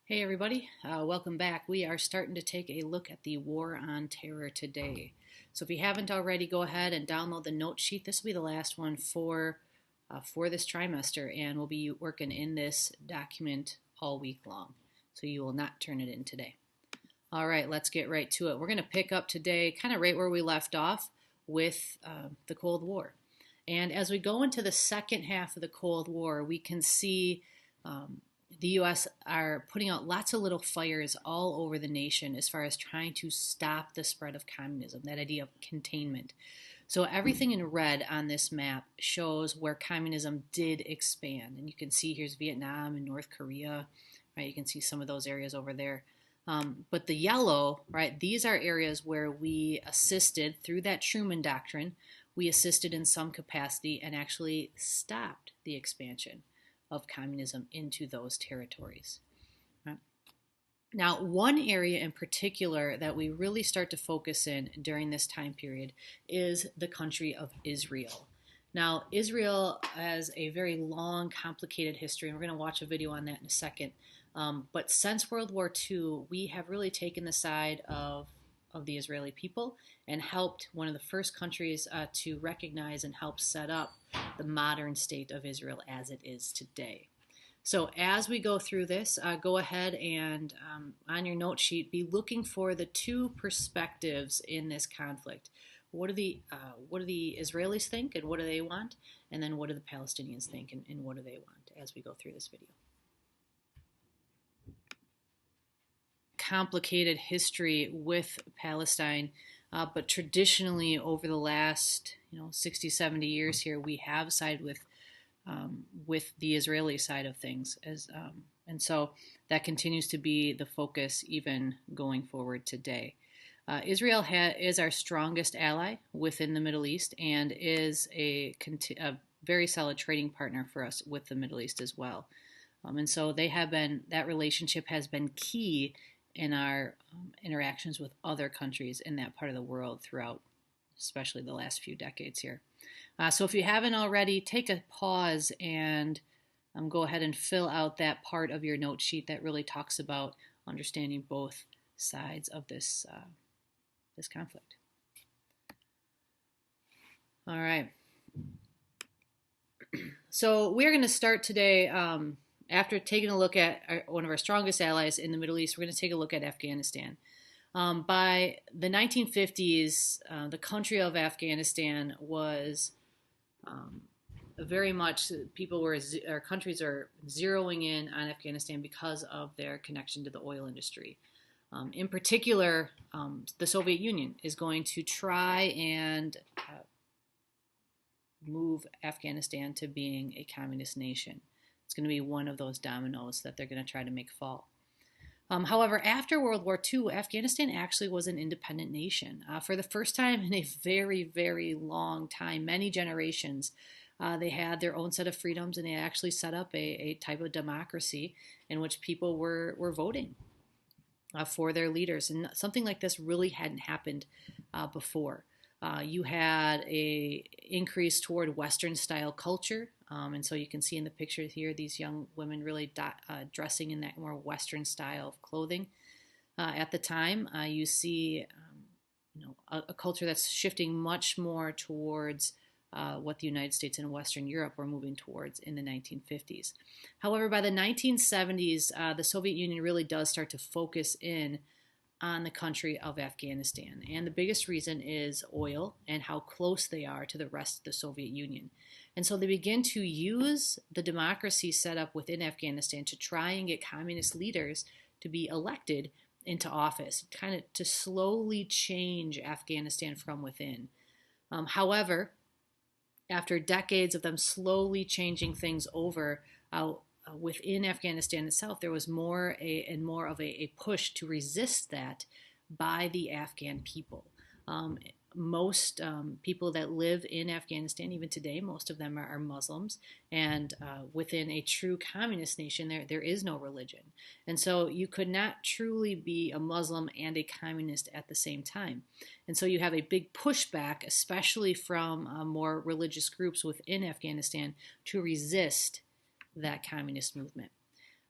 Hey everybody, welcome back. We are starting to take a look at the War on Terror today. So if you haven't already, go ahead and download the note sheet. This will be the last one for this trimester, and we'll be working in this document all week long. So you will not turn it in today. All right, let's get right to it. We're going to pick up today kind of right where we left off with the Cold War. And as we go into the second half of the Cold War, we can see the U.S. are putting out lots of little fires all over the nation as far as trying to stop the spread of communism, that idea of containment. So everything in red on this map shows where communism did expand. And you can see here's Vietnam and North Korea, right? You can see some of those areas over there. But the yellow, right, these are areas where we assisted through that Truman Doctrine. We assisted in some capacity and actually stopped the expansion of communism into those territories. Right? Now, one area in particular that we really start to focus in during this time period is the country of Israel. Now, Israel has a very long, complicated history, and we're going to watch a video on that in a second. But since World War II, we have really taken the side of the Israeli people and helped one of the first countries to recognize and help set up the modern state of Israel as it is today. So as we go through this, go ahead and on your note sheet, be looking for the two perspectives in this conflict. What do the Israelis think and what do they want? And then what do the Palestinians think and what do they want as we go through this video? Complicated history with Palestine, but traditionally over the last 60, 70 years here, we have sided with the Israeli side of things, and so that continues to be the focus even going forward today. Israel is our strongest ally within the Middle East and is a very solid trading partner for us with the Middle East as well. And so that relationship has been key in our interactions with other countries in that part of the world throughout, especially the last few decades here. So if you haven't already, take a pause and go ahead and fill out that part of your note sheet that really talks about understanding both sides of this conflict. All right. So we're going to start today. After taking a look at one of our strongest allies in the Middle East, we're going to take a look at Afghanistan. By the 1950s, the country of Afghanistan was very much countries are zeroing in on Afghanistan because of their connection to the oil industry. In particular, the Soviet Union is going to try and move Afghanistan to being a communist nation. It's going to be one of those dominoes that they're going to try to make fall. However, after World War II, Afghanistan actually was an independent nation. For the first time in a very, very long time, many generations, they had their own set of freedoms and they actually set up a type of democracy in which people were voting for their leaders. And something like this really hadn't happened before. You had a increase toward Western style culture. And so you can see in the picture here, these young women really dressing in that more Western style of clothing. At the time, you see a culture that's shifting much more towards what the United States and Western Europe were moving towards in the 1950s. However, by the 1970s, the Soviet Union really does start to focus in on the country of Afghanistan. And the biggest reason is oil and how close they are to the rest of the Soviet Union. And so they begin to use the democracy set up within Afghanistan to try and get communist leaders to be elected into office, kind of to slowly change Afghanistan from within. However, after decades of them slowly changing things over, within Afghanistan itself, there was more of a push to resist that by the Afghan people. Most people that live in Afghanistan, even today, most of them are Muslims. And within a true communist nation, there is no religion. And so you could not truly be a Muslim and a communist at the same time. And so you have a big pushback, especially from more religious groups within Afghanistan, to resist that communist movement.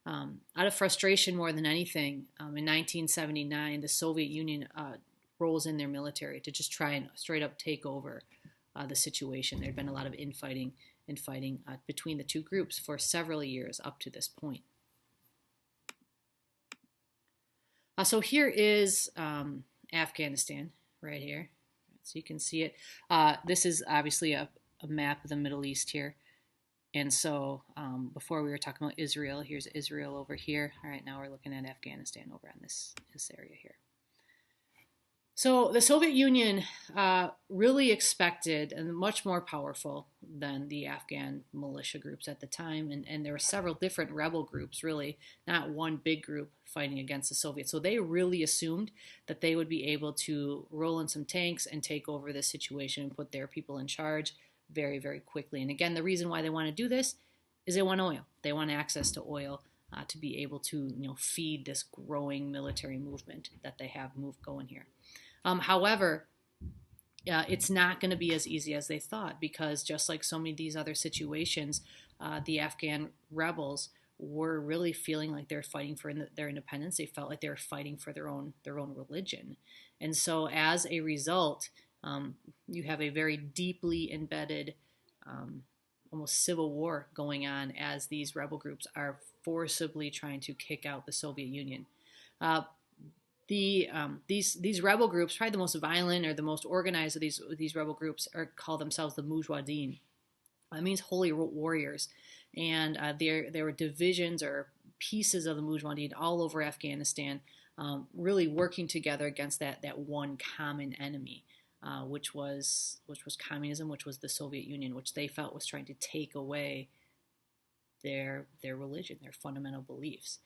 Out of frustration more than anything, in 1979, the Soviet Union rolls in their military to just try and straight up take over the situation. There had been a lot of infighting and fighting between the two groups for several years up to this point. So here is Afghanistan right here. So you can see it. This is obviously a map of the Middle East here. And so before we were talking about Israel, here's Israel over here. All right, now we're looking at Afghanistan over on this area here. So the Soviet Union really expected, and much more powerful than the Afghan militia groups at the time, and there were several different rebel groups, really, not one big group fighting against the Soviets. So they really assumed that they would be able to roll in some tanks and take over this situation and put their people in charge very, very quickly. And again, the reason why they want to do this is they want oil. They want access to oil to be able to, feed this growing military movement that they have going here. However, it's not going to be as easy as they thought, because just like so many of these other situations, the Afghan rebels were really feeling like they're fighting for their independence. They felt like they were fighting for their own religion, and so as a result, you have a very deeply embedded, almost civil war going on as these rebel groups are forcibly trying to kick out the Soviet Union. These rebel groups, probably the most violent or the most organized of these rebel groups, call themselves the Mujahideen. That means holy warriors, and there were divisions or pieces of the Mujahideen all over Afghanistan, really working together against that one common enemy, which was communism, which was the Soviet Union, which they felt was trying to take away their religion, their fundamental beliefs.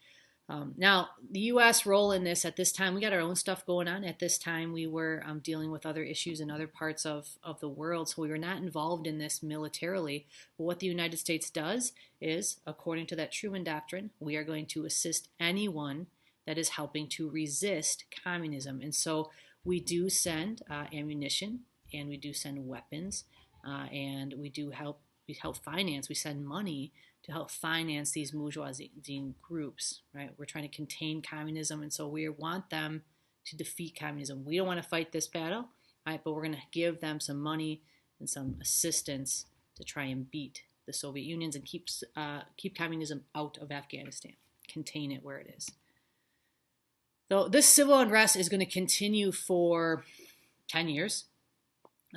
Now, the U.S. role in this at this time, we got our own stuff going on. At this time, we were dealing with other issues in other parts of the world, so we were not involved in this militarily. But what the United States does is, according to that Truman Doctrine, we are going to assist anyone that is helping to resist communism. And so we do send ammunition, and we do send weapons, and we help finance, we send money to help finance these Mujahideen groups, right? We're trying to contain communism, and so we want them to defeat communism. We don't want to fight this battle, right? But we're going to give them some money and some assistance to try and beat the Soviet Union and keep communism out of Afghanistan, contain it where it is. So this civil unrest is going to continue for 10 years.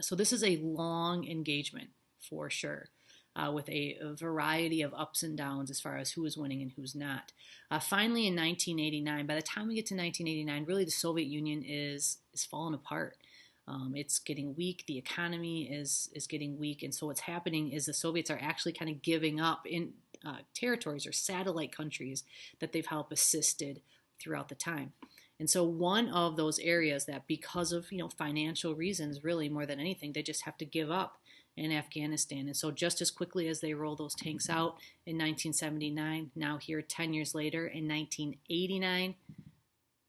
So this is a long engagement for sure. With a variety of ups and downs as far as who is winning and who's not. Finally, in 1989, by the time we get to 1989, really the Soviet Union is falling apart. It's getting weak. The economy is getting weak. And so what's happening is the Soviets are actually kind of giving up in territories or satellite countries that they've helped assisted throughout the time. And so one of those areas that, because of financial reasons, really more than anything, they just have to give up in Afghanistan. And so just as quickly as they roll those tanks out in 1979, now here 10 years later in 1989,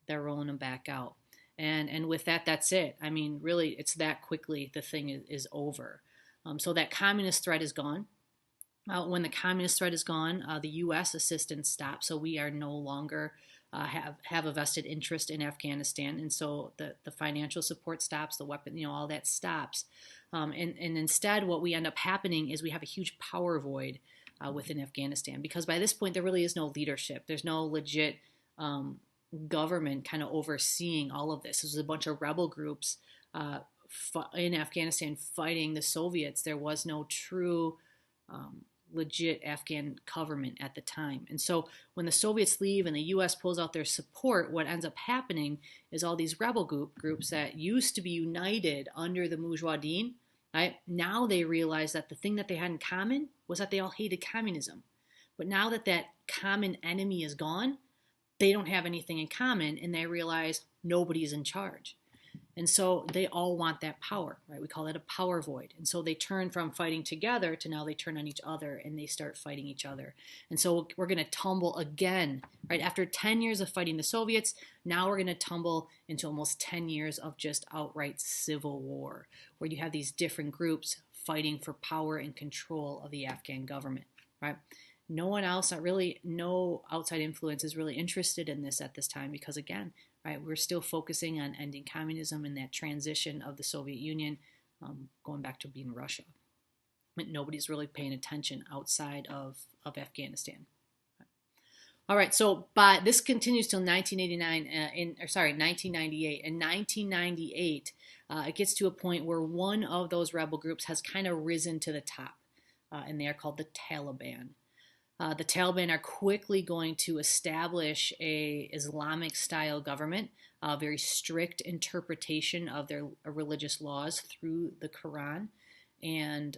they're rolling them back out. And with that, that's it. I mean, really, it's that quickly the thing is over. So that communist threat is gone. When the communist threat is gone, the U.S. assistance stops. So we are no longer have a vested interest in Afghanistan. And so the financial support stops, the weapon, all that stops. And instead, what we end up happening is we have a huge power void within Afghanistan, because by this point, there really is no leadership. There's no legit government kind of overseeing all of this. There's a bunch of rebel groups in Afghanistan fighting the Soviets. There was no true legit Afghan government at the time. And so when the Soviets leave and the U.S. pulls out their support, what ends up happening is all these rebel groups that used to be united under the Mujahideen, right? Now they realize that the thing that they had in common was that they all hated communism. But now that that common enemy is gone, they don't have anything in common, and they realize nobody's in charge. And so they all want that power, right? We call that a power void. And so they turn from fighting together to now they turn on each other and they start fighting each other. And so we're going to tumble again, right? After 10 years of fighting the Soviets, now we're going to tumble into almost 10 years of just outright civil war, where you have these different groups fighting for power and control of the Afghan government, right? no one else, not really, no outside influence is really interested in this at this time because, again, right, we're still focusing on ending communism and that transition of the Soviet Union, going back to being Russia. But nobody's really paying attention outside of Afghanistan. All right, so this continues till 1989, 1998. In 1998, it gets to a point where one of those rebel groups has kind of risen to the top, and they are called the Taliban. The Taliban are quickly going to establish a Islamic-style government, a very strict interpretation of their religious laws through the Quran, and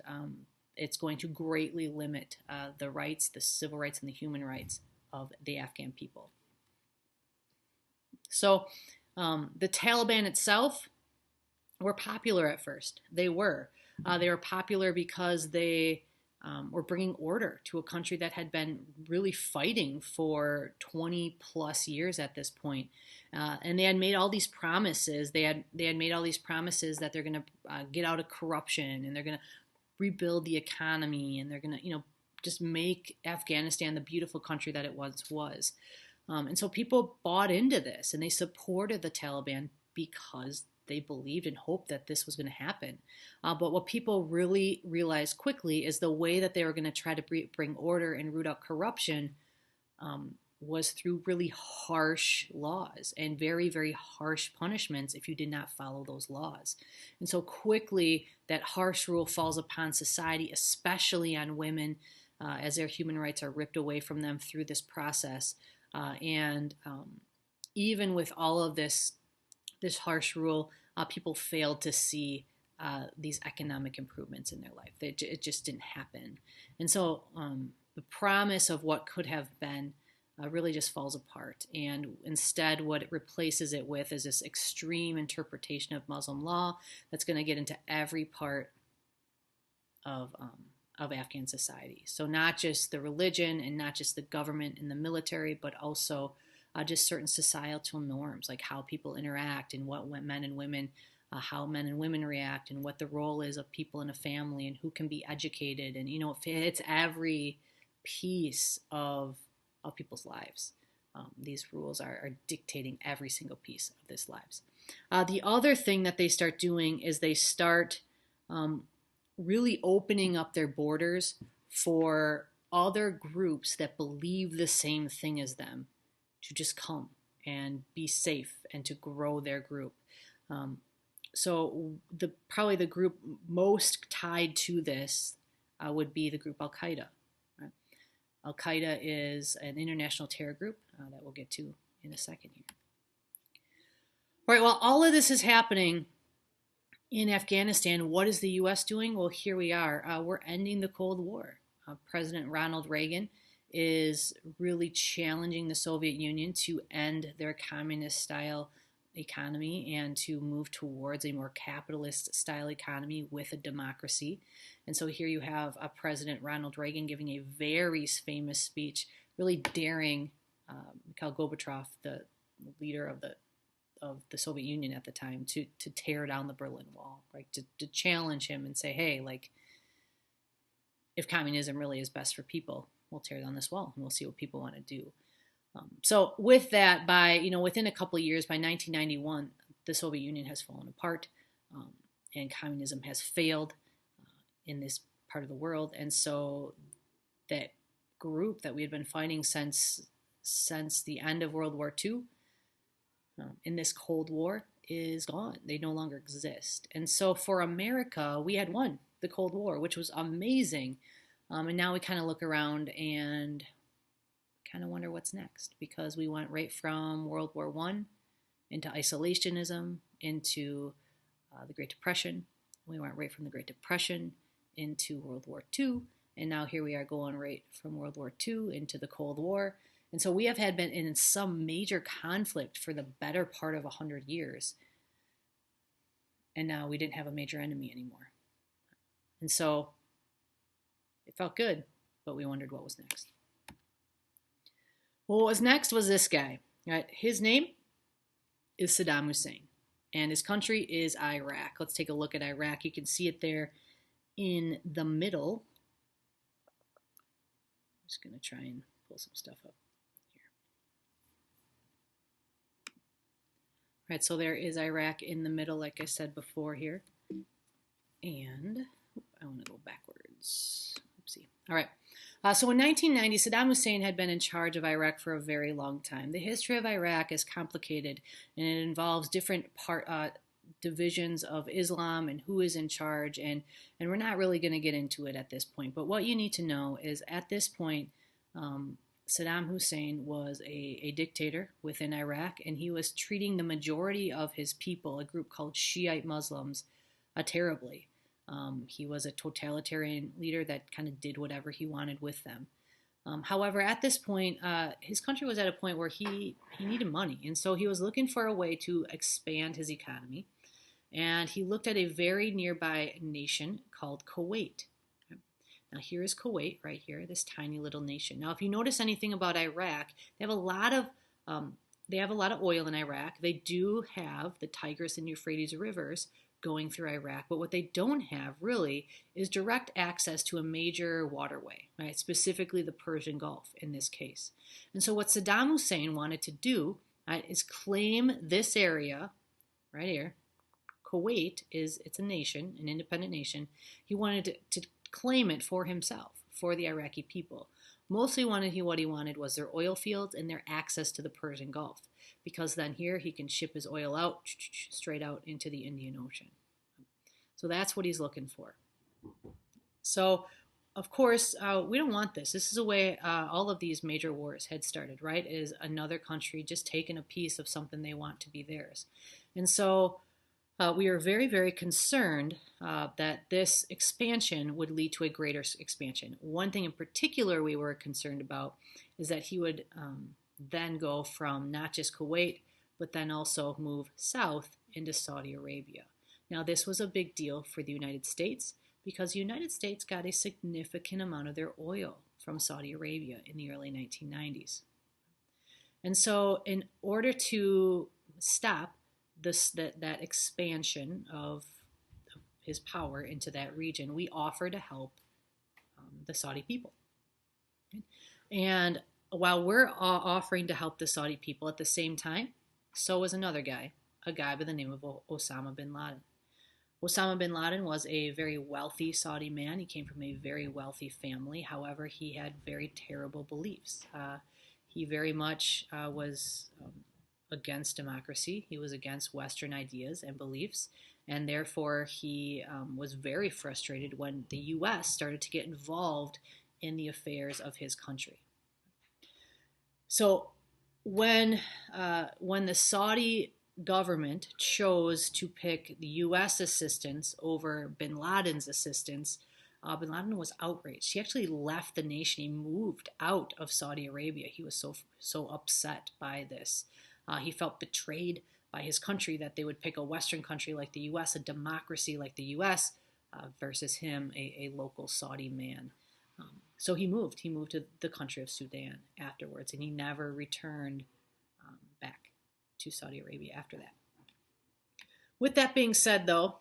it's going to greatly limit the rights, the civil rights, and the human rights of the Afghan people. So the Taliban itself were popular at first. They were popular because they were bringing order to a country that had been really fighting for 20 plus years at this point. And they had made all these promises. They had made all these promises that they're going to get out of corruption and they're going to rebuild the economy and they're going to, just make Afghanistan the beautiful country that it once was. And so people bought into this and they supported the Taliban because they believed and hoped that this was going to happen. But what people really realized quickly is the way that they were going to try to bring order and root out corruption was through really harsh laws and very, very harsh punishments if you did not follow those laws. And so quickly that harsh rule falls upon society, especially on women, as their human rights are ripped away from them through this process. And even with all of this harsh rule, people failed to see these economic improvements in their life. It just didn't happen. And so the promise of what could have been really just falls apart. And instead, what it replaces it with is this extreme interpretation of Muslim law that's going to get into every part of Afghan society. So not just the religion and not just the government and the military, but also just certain societal norms, like how people interact and what men and women, how men and women react and what the role is of people in a family and who can be educated. And, it's every piece of people's lives. These rules are dictating every single piece of this lives. The other thing that they start doing is they start really opening up their borders for other groups that believe the same thing as them to just come and be safe and to grow their group. So probably the group most tied to this would be the group Al-Qaeda. Right? Al-Qaeda is an international terror group that we'll get to in a second here. All right, while all of this is happening in Afghanistan, what is the U.S. doing? Well, here we are. We're ending the Cold War. President Ronald Reagan is really challenging the Soviet Union to end their communist-style economy and to move towards a more capitalist-style economy with a democracy. And so here you have President Ronald Reagan giving a very famous speech, really daring Mikhail Gorbachev, the leader of the Soviet Union at the time, to tear down the Berlin Wall, right? To challenge him and say, hey, like, if communism really is best for people, we'll tear down this wall and we'll see what people want to do. So with that, within a couple of years, by 1991, the Soviet Union has fallen apart and communism has failed in this part of the world. And so that group that we had been fighting since the end of World War II in this Cold War is gone. They no longer exist. And so for America, we had won the Cold War, which was amazing. And now we kind of look around and kind of wonder what's next, because we went right from World War I into isolationism, into the Great Depression. We went right from the Great Depression into World War II. And now here we are going right from World War II into the Cold War. And so we have been in some major conflict for the better part of 100 years. And now we didn't have a major enemy anymore. And so it felt good, but we wondered what was next. Well, what was next was this guy. Right? His name is Saddam Hussein, and his country is Iraq. Let's take a look at Iraq. You can see it there in the middle. just going to try and pull some stuff up here. All right, so there is Iraq in the middle, like I said before here. And I want to go backwards. Oopsie. All right. So in 1990, Saddam Hussein had been in charge of Iraq for a very long time. The history of Iraq is complicated, and it involves different divisions of Islam and who is in charge, and we're not really going to get into it at this point. But what you need to know is at this point, Saddam Hussein was a dictator within Iraq, and he was treating the majority of his people, a group called Shiite Muslims, terribly. He was a totalitarian leader that kind of did whatever he wanted with them. However, at this point, his country was at a point where he needed money, and so he was looking for a way to expand his economy. And he looked at a very nearby nation called Kuwait. Now here is Kuwait right here, this tiny little nation. Now, if you notice anything about Iraq, they have a lot of oil in Iraq. They do have the Tigris and Euphrates rivers going through Iraq, but what they don't have really is direct access to a major waterway, right? Specifically the Persian Gulf in this case. And so what Saddam Hussein wanted to do, right, is claim this area right here. Kuwait it's a nation, an independent nation. He wanted to claim it for himself, for the Iraqi people. Mostly what he wanted was their oil fields and their access to the Persian Gulf, because then here he can ship his oil out straight out into the Indian Ocean. So that's what he's looking for. So, of course, we don't want this. This is the way all of these major wars had started, right? Is another country just taking a piece of something they want to be theirs. And so we are very, very concerned that this expansion would lead to a greater expansion. One thing in particular we were concerned about is that he would then go from not just Kuwait, but then also move south into Saudi Arabia. Now, this was a big deal for the United States because the United States got a significant amount of their oil from Saudi Arabia in the early 1990s. And so in order to stop that expansion of his power into that region, we offer to help the Saudi people. And while we're offering to help the Saudi people at the same time, so was another guy, a guy by the name of Osama bin Laden. Osama bin Laden was a very wealthy Saudi man. He came from a very wealthy family. However, he had very terrible beliefs. He very much was against democracy. He was against Western ideas and beliefs, and therefore he was very frustrated when the U.S. started to get involved in the affairs of his country. So when the Saudi government chose to pick the U.S. assistance over bin Laden's assistance, bin Laden was outraged. He actually left the nation. He moved out of Saudi Arabia. He was so upset by this. He felt betrayed by his country that they would pick a Western country like the U.S., a democracy like the U.S., versus him, a local Saudi man. So he moved. He moved to the country of Sudan afterwards, and he never returned back to Saudi Arabia after that. With that being said, though,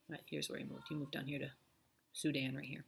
right, here's where he moved. He moved down here to Sudan right here.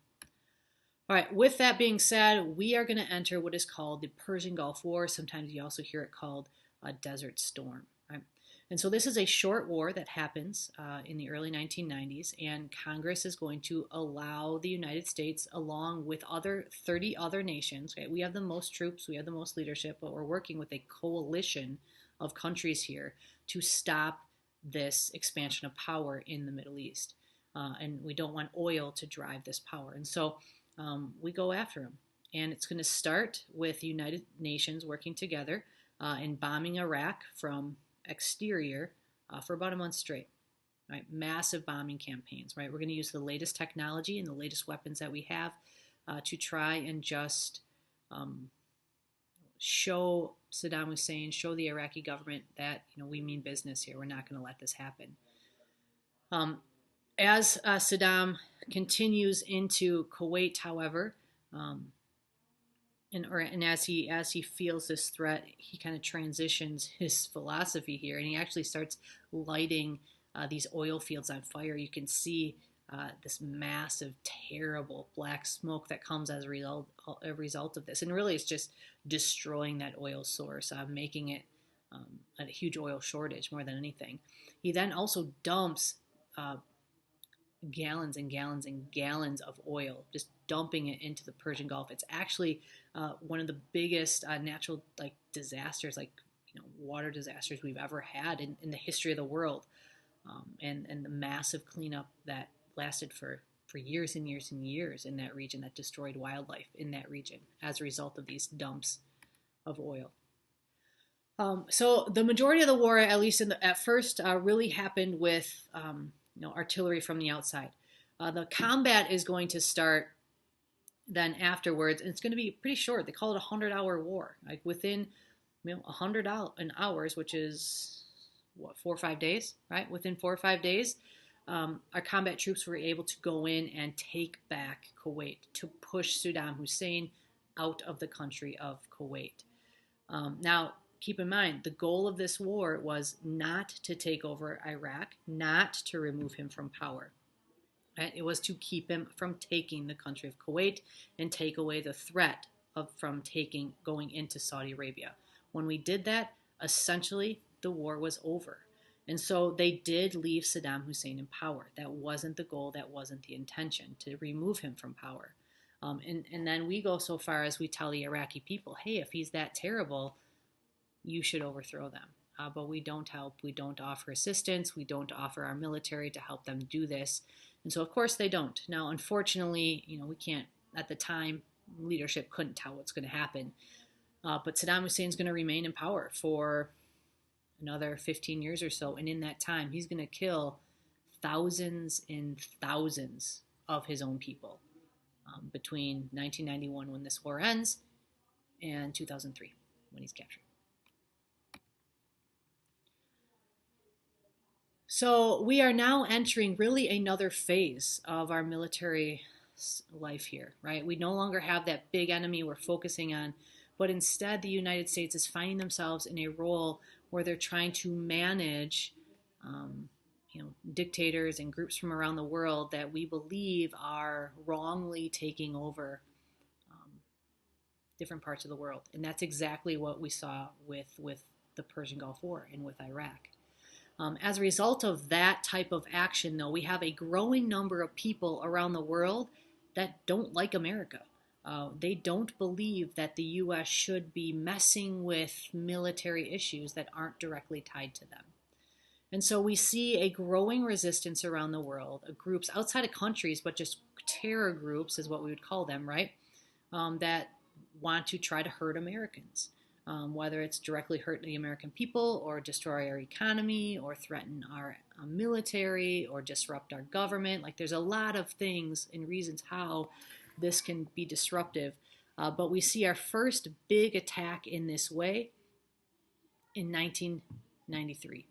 All right, with that being said, we are going to enter what is called the Persian Gulf War. Sometimes you also hear it called a Desert Storm. Right? And so this is a short war that happens in the early 1990s, and Congress is going to allow the United States, along with 30 other nations, right? We have the most troops, we have the most leadership, but we're working with a coalition of countries here to stop this expansion of power in the Middle East. And we don't want oil to drive this power. And so we go after them. And it's going to start with the United Nations working together in bombing Iraq from exterior for about a month straight. Right? Massive bombing campaigns. Right? We're going to use the latest technology and the latest weapons that we have to try and just show Saddam Hussein, show the Iraqi government that we mean business here. We're not going to let this happen. As Saddam continues into Kuwait, however, and as he feels this threat, he kind of transitions his philosophy here, and he actually starts lighting these oil fields on fire. You can see this massive, terrible black smoke that comes as a result of this. And really, it's just destroying that oil source, making it a huge oil shortage more than anything. He then also dumps uh, gallons and gallons and gallons of oil, just dumping it into the Persian Gulf. It's actually one of the biggest natural disasters, water disasters we've ever had in the history of the world, and the massive cleanup that lasted for years and years and years in that region, that destroyed wildlife in that region as a result of these dumps of oil. So the majority of the war, at least at first, really happened with artillery from the outside. The combat is going to start then afterwards, and it's going to be pretty short. They call it a 100-hour war. Like within 100 hours, which is what, 4 or 5 days, right? Within 4 or 5 days, our combat troops were able to go in and take back Kuwait, to push Saddam Hussein out of the country of Kuwait. Now, keep in mind, the goal of this war was not to take over Iraq, not to remove him from power. Right? It was to keep him from taking the country of Kuwait and take away the threat from going into Saudi Arabia. When we did that, essentially the war was over. And so they did leave Saddam Hussein in power. That wasn't the goal. That wasn't the intention, to remove him from power. And then we go so far as we tell the Iraqi people, hey, if he's that terrible, you should overthrow them. But we don't help. We don't offer assistance. We don't offer our military to help them do this. And so, of course, they don't. Now, unfortunately, we can't, at the time, leadership couldn't tell what's going to happen. But Saddam Hussein's going to remain in power for another 15 years or so. And in that time, he's going to kill thousands and thousands of his own people between 1991, when this war ends, and 2003, when he's captured. So we are now entering really another phase of our military life here, right? We no longer have that big enemy we're focusing on, but instead the United States is finding themselves in a role where they're trying to manage dictators and groups from around the world that we believe are wrongly taking over different parts of the world. And that's exactly what we saw with the Persian Gulf War and with Iraq. As a result of that type of action, though, we have a growing number of people around the world that don't like America. They don't believe that the U.S. should be messing with military issues that aren't directly tied to them. And so we see a growing resistance around the world, groups outside of countries, but just terror groups is what we would call them, right? That want to try to hurt Americans. Whether it's directly hurt the American people, or destroy our economy, or threaten our military, or disrupt our government. Like, there's a lot of things and reasons how this can be disruptive. But we see our first big attack in this way in 1993.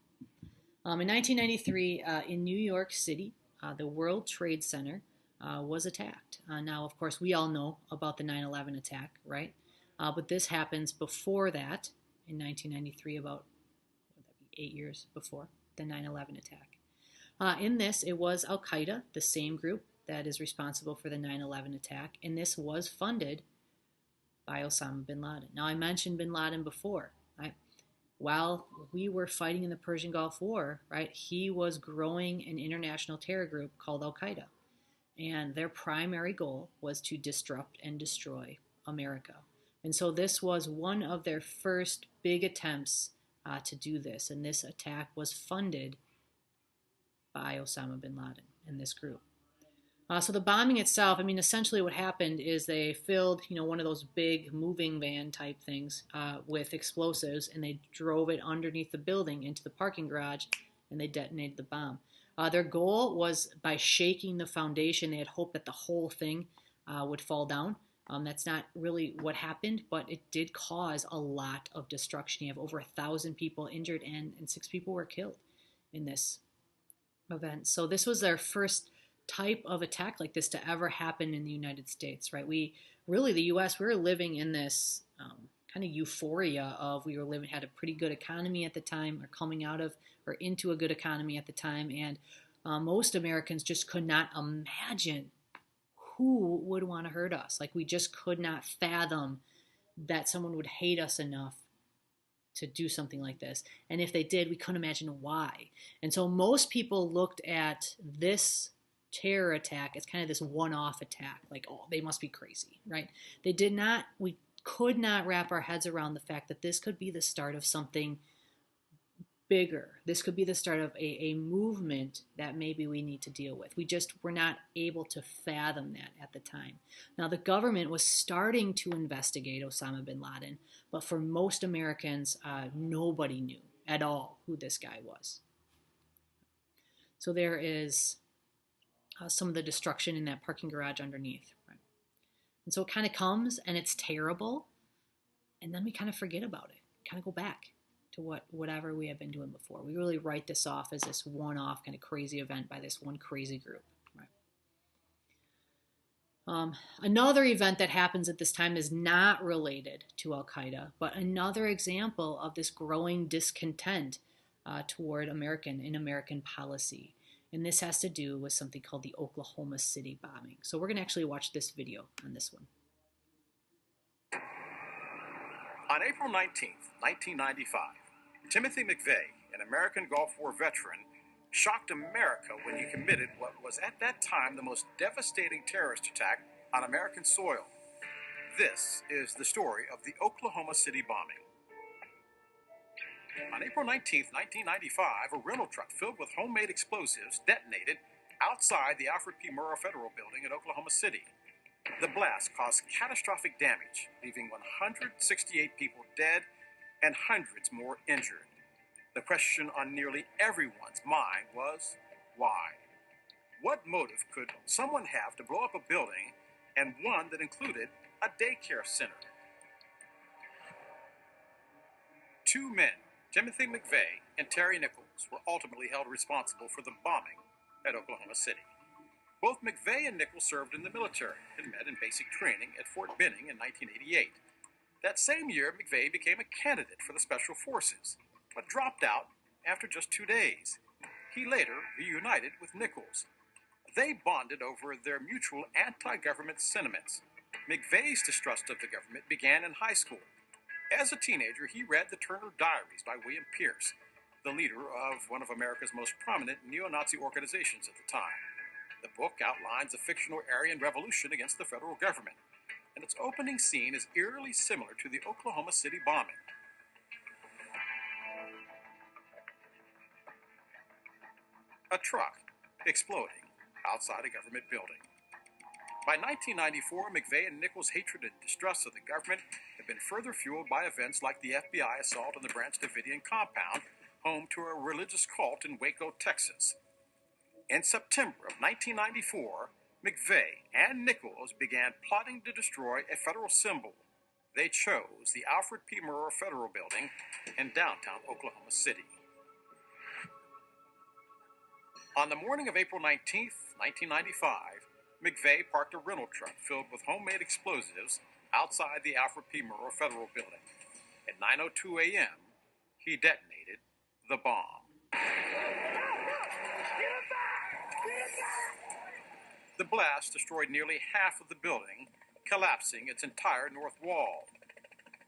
In 1993, in New York City, the World Trade Center was attacked. Now, of course, we all know about the 9/11 attack, right? But this happens before that, in 1993, about 8 years before the 9/11 attack. In this, it was Al-Qaeda, the same group that is responsible for the 9/11 attack, and this was funded by Osama bin Laden. Now, I mentioned bin Laden before, right? While we were fighting in the Persian Gulf War, right, he was growing an international terror group called Al-Qaeda, and their primary goal was to disrupt and destroy America. And so this was one of their first big attempts to do this. And this attack was funded by Osama bin Laden and this group. So the bombing itself, I mean, essentially what happened is they filled, one of those big moving van type things with explosives, and they drove it underneath the building into the parking garage, and they detonated the bomb. Their goal was, by shaking the foundation, they had hoped that the whole thing would fall down. That's not really what happened, but it did cause a lot of destruction. You have over 1,000 people injured, and 6 people were killed in this event. So this was their first type of attack like this to ever happen in the United States, right? The U.S., we were living in this kind of euphoria of had a pretty good economy at the time, or coming out of or into a good economy at the time, and Most Americans just could not imagine who would want to hurt us. Like, we just could not fathom that someone would hate us enough to do something like this. And if they did, we couldn't imagine why. And so most people looked at this terror attack as kind of this one-off attack, like, oh, they must be crazy, right? We could not wrap our heads around the fact that this could be the start of something bigger. This could be the start of a movement that maybe we need to deal with. We just were not able to fathom that at the time. Now, the government was starting to investigate Osama bin Laden, but for most Americans, nobody knew at all who this guy was. So there is some of the destruction in that parking garage underneath. Right? And so it kind of comes and it's terrible, and then we kind of forget about it, kind of go back to whatever we have been doing before. We really write this off as this one-off kind of crazy event by this one crazy group. Right? Another event that happens at this time is not related to Al-Qaeda, but another example of this growing discontent toward American policy. And this has to do with something called the Oklahoma City bombing. So we're going to actually watch this video on this one. On April 19th, 1995, Timothy McVeigh, an American Gulf War veteran, shocked America when he committed what was at that time the most devastating terrorist attack on American soil. This is the story of the Oklahoma City bombing. On April 19th, 1995, a rental truck filled with homemade explosives detonated outside the Alfred P. Murrah Federal Building in Oklahoma City. The blast caused catastrophic damage, leaving 168 people dead and hundreds more injured. The question on nearly everyone's mind was, why? What motive could someone have to blow up a building, and one that included a daycare center? Two men, Timothy McVeigh and Terry Nichols, were ultimately held responsible for the bombing at Oklahoma City. Both McVeigh and Nichols served in the military and met in basic training at Fort Benning in 1988. That same year, McVeigh became a candidate for the Special Forces, but dropped out after just 2 days. He later reunited with Nichols. They bonded over their mutual anti-government sentiments. McVeigh's distrust of the government began in high school. As a teenager, he read the Turner Diaries by William Pierce, the leader of one of America's most prominent neo-Nazi organizations at the time. The book outlines a fictional Aryan revolution against the federal government, and its opening scene is eerily similar to the Oklahoma City bombing. A truck exploding outside a government building. By 1994, McVeigh and Nichols' hatred and distrust of the government had been further fueled by events like the FBI assault on the Branch Davidian compound, home to a religious cult in Waco, Texas. In September of 1994, McVeigh and Nichols began plotting to destroy a federal symbol. They chose the Alfred P. Murrah Federal Building in downtown Oklahoma City. On the morning of April 19th, 1995, McVeigh parked a rental truck filled with homemade explosives outside the Alfred P. Murrah Federal Building. At 9:02 a.m., he detonated the bomb. The blast destroyed nearly half of the building, collapsing its entire north wall.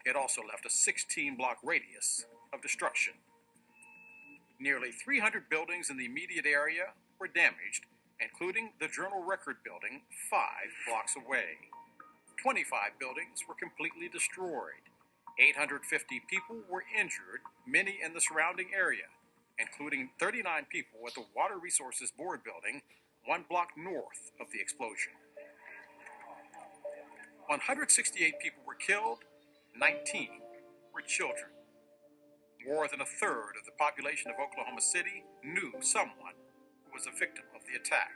It also left a 16-block radius of destruction. Nearly 300 buildings in the immediate area were damaged, including the Journal-Record building 5 blocks away. 25 buildings were completely destroyed. 850 people were injured, many in the surrounding area, including 39 people at the Water Resources Board building, 1 block north of the explosion. 168 people were killed, 19 were children. More than a third of the population of Oklahoma City knew someone who was a victim of the attack.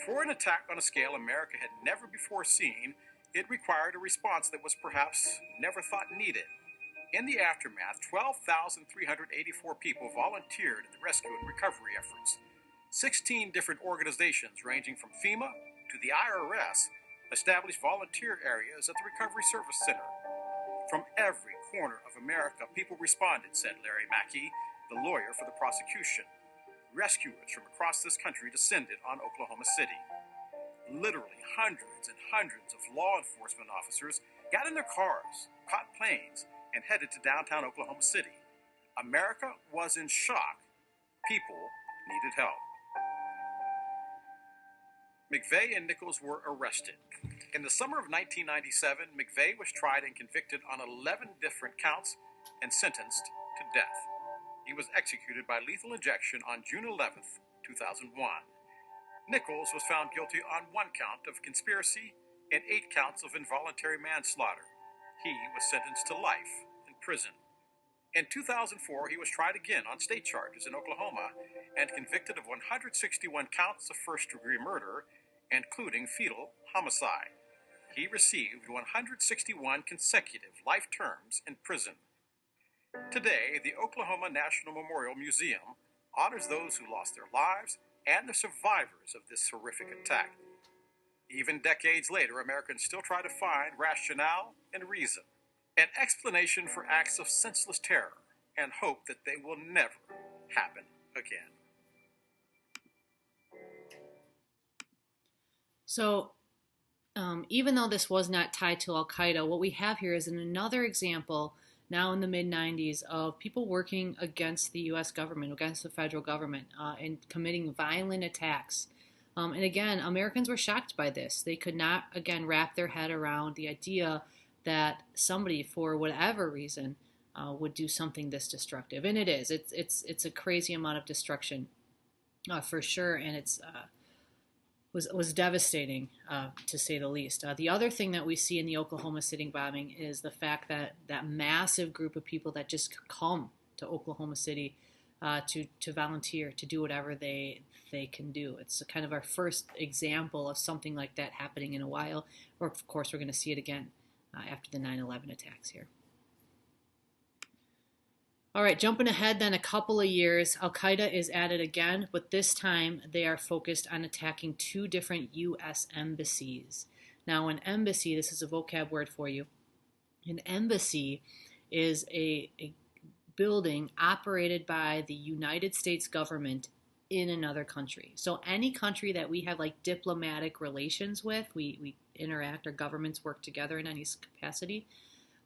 For an attack on a scale America had never before seen, it required a response that was perhaps never thought needed. In the aftermath, 12,384 people volunteered in the rescue and recovery efforts. 16 different organizations ranging from FEMA to the IRS established volunteer areas at the Recovery Service Center. From every corner of America, people responded, said Larry Mackey, the lawyer for the prosecution. Rescuers from across this country descended on Oklahoma City. Literally hundreds and hundreds of law enforcement officers got in their cars, caught planes, and headed to downtown Oklahoma City. America was in shock. People needed help. McVeigh and Nichols were arrested. In the summer of 1997, McVeigh was tried and convicted on 11 different counts and sentenced to death. He was executed by lethal injection on June 11th, 2001. Nichols was found guilty on 1 count of conspiracy and 8 counts of involuntary manslaughter. He was sentenced to life in prison. In 2004, he was tried again on state charges in Oklahoma and convicted of 161 counts of first-degree murder, including fetal homicide. He received 161 consecutive life terms in prison. Today, the Oklahoma National Memorial Museum honors those who lost their lives and the survivors of this horrific attack. Even decades later, Americans still try to find rationale and reason, an explanation for acts of senseless terror, and hope that they will never happen again. So, even though this was not tied to Al-Qaeda, what we have here is another example now in the mid-90s of people working against the U.S. government, against the federal government, and committing violent attacks. And again, Americans were shocked by this. They could not, again, wrap their head around the idea that somebody, for whatever reason, would do something this destructive. And it is. It's a crazy amount of destruction, for sure, and it's was devastating, to say the least. The other thing that we see in the Oklahoma City bombing is the fact that that massive group of people that just come to Oklahoma City to volunteer, to do whatever they can do. It's kind of our first example of something like that happening in a while. Or, of course, we're going to see it again after the 9/11 attacks here. All right, jumping ahead then a couple of years, Al-Qaeda is at it again, but this time they are focused on attacking 2 different U.S. embassies. Now, an embassy, this is a vocab word for you. An embassy is a building operated by the United States government in another country. So any country that we have like diplomatic relations with, we interact, our governments work together in any capacity,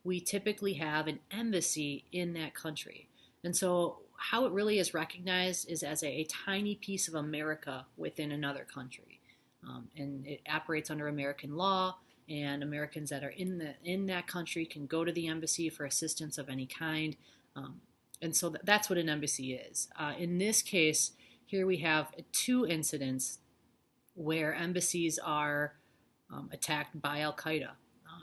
we typically have an embassy in that country. And so how it really is recognized is as a tiny piece of America within another country. And it operates under American law, and Americans that are in that country can go to the embassy for assistance of any kind. And so that's what an embassy is. In this case, here we have 2 incidents where embassies are attacked by Al-Qaeda.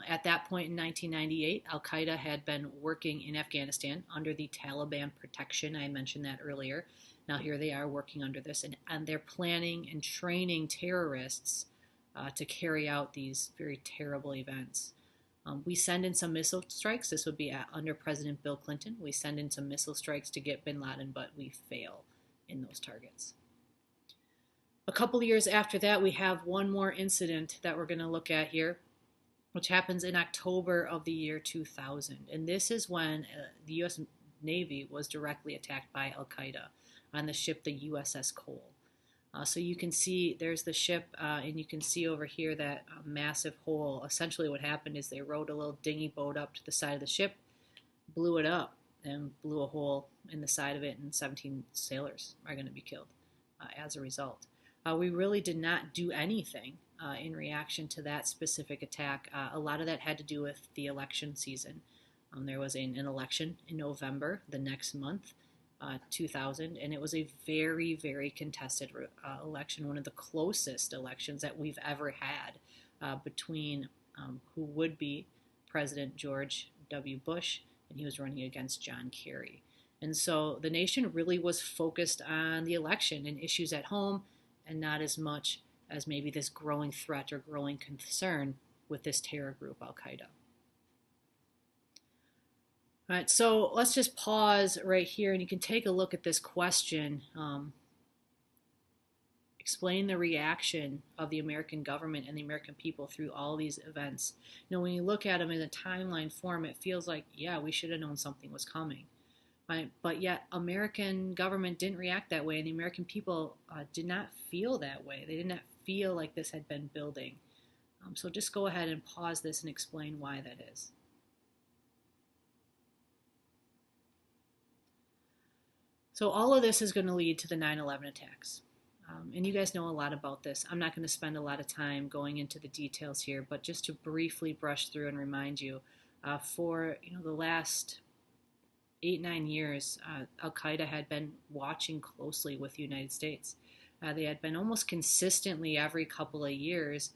At that point in 1998, Al-Qaeda had been working in Afghanistan under the Taliban protection. I mentioned that earlier. Now here they are working under this, and they're planning and training terrorists to carry out these very terrible events. We send in some missile strikes. This would be under President Bill Clinton. We send in some missile strikes to get bin Laden, but we fail in those targets. A couple of years after that, we have one more incident that we're going to look at here, which happens in October of the year 2000. And this is when the U.S. Navy was directly attacked by Al-Qaeda on the ship, the USS Cole. So you can see there's the ship, and you can see over here that massive hole. Essentially what happened is they rowed a little dinghy boat up to the side of the ship, blew it up, and blew a hole in the side of it, and 17 sailors are going to be killed as a result. We really did not do anything in reaction to that specific attack. A lot of that had to do with the election season. There was an election in November, the next month, 2000, and it was a very, very contested election, one of the closest elections that we've ever had between who would be President George W. Bush, and he was running against John Kerry. And so the nation really was focused on the election and issues at home, and not as much as maybe this growing threat or growing concern with this terror group, Al-Qaeda. All right, so let's just pause right here, and you can take a look at this question explain the reaction of the American government and the American people through all these events. When you look at them in a timeline form, it feels like, yeah, we should have known something was coming. Right? But yet, American government didn't react that way, and the American people did not feel that way. They did not feel like this had been building. So just go ahead and pause this and explain why that is. So all of this is going to lead to the 9/11 attacks. And you guys know a lot about this. I'm not going to spend a lot of time going into the details here, but just to briefly brush through and remind you, for the last 8-9 years, Al Qaeda had been watching closely with the United States. They had been almost consistently every couple of years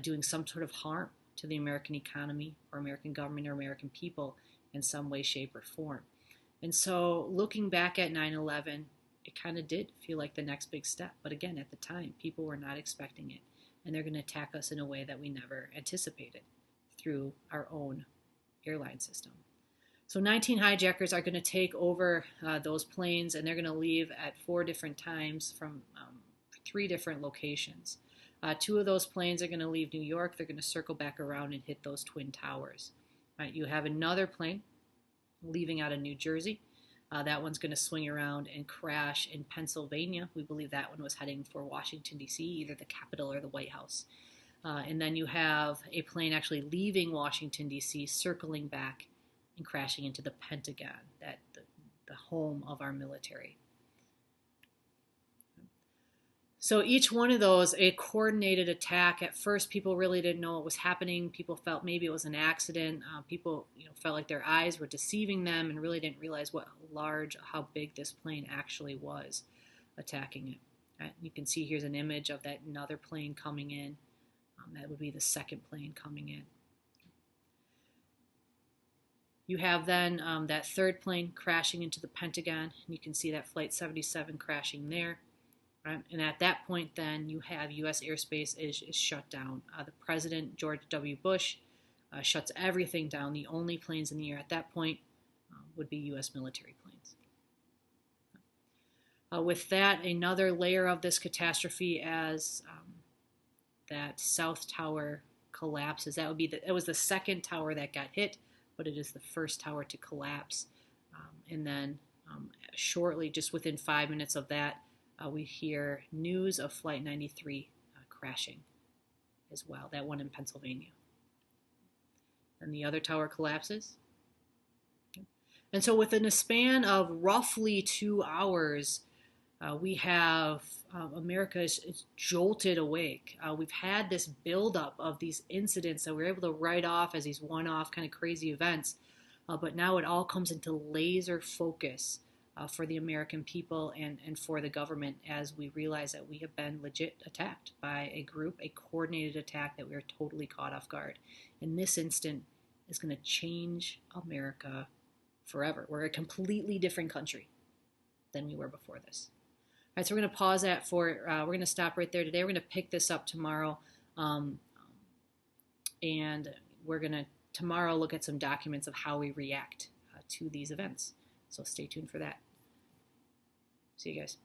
doing some sort of harm to the American economy or American government or American people in some way, shape, or form. And so looking back at 9/11, it kind of did feel like the next big step. But again, at the time, people were not expecting it. And they're going to attack us in a way that we never anticipated through our own airline system. So 19 hijackers are going to take over those planes, and they're going to leave at 4 different times from 3 different locations. 2 of those planes are going to leave New York. They're going to circle back around and hit those Twin Towers. Right, you have another plane leaving out of New Jersey. That one's going to swing around and crash in Pennsylvania. We believe that one was heading for Washington, D.C., either the Capitol or the White House. And then you have a plane actually leaving Washington, D.C., circling back and crashing into the Pentagon, the home of our military. So each one of those, a coordinated attack. At first, people really didn't know what was happening. People felt maybe it was an accident. People, felt like their eyes were deceiving them and really didn't realize how big this plane actually was attacking it. You can see here's an image of that another plane coming in. That would be the second plane coming in. You have then that third plane crashing into the Pentagon, and you can see that Flight 77 crashing there. Right? And at that point, then, you have U.S. airspace is shut down. The President, George W. Bush, shuts everything down. The only planes in the air at that point would be U.S. military planes. With that, another layer of this catastrophe as that South Tower collapses. It was the second tower that got hit, but it is the first tower to collapse. And then shortly, just within 5 minutes of that, we hear news of Flight 93 crashing as well, that one in Pennsylvania. And the other tower collapses. And so within a span of roughly 2 hours, we have America is jolted awake. We've had this buildup of these incidents that we're able to write off as these one-off kind of crazy events, but now it all comes into laser focus for the American people and for the government as we realize that we have been legit attacked by a group, a coordinated attack that we are totally caught off guard. In this instant is going to change America forever. We're a completely different country than we were before this. All right, so we're going to pause that we're going to stop right there today. We're going to pick this up tomorrow, and we're going to tomorrow look at some documents of how we react to these events. So stay tuned for that. See you guys.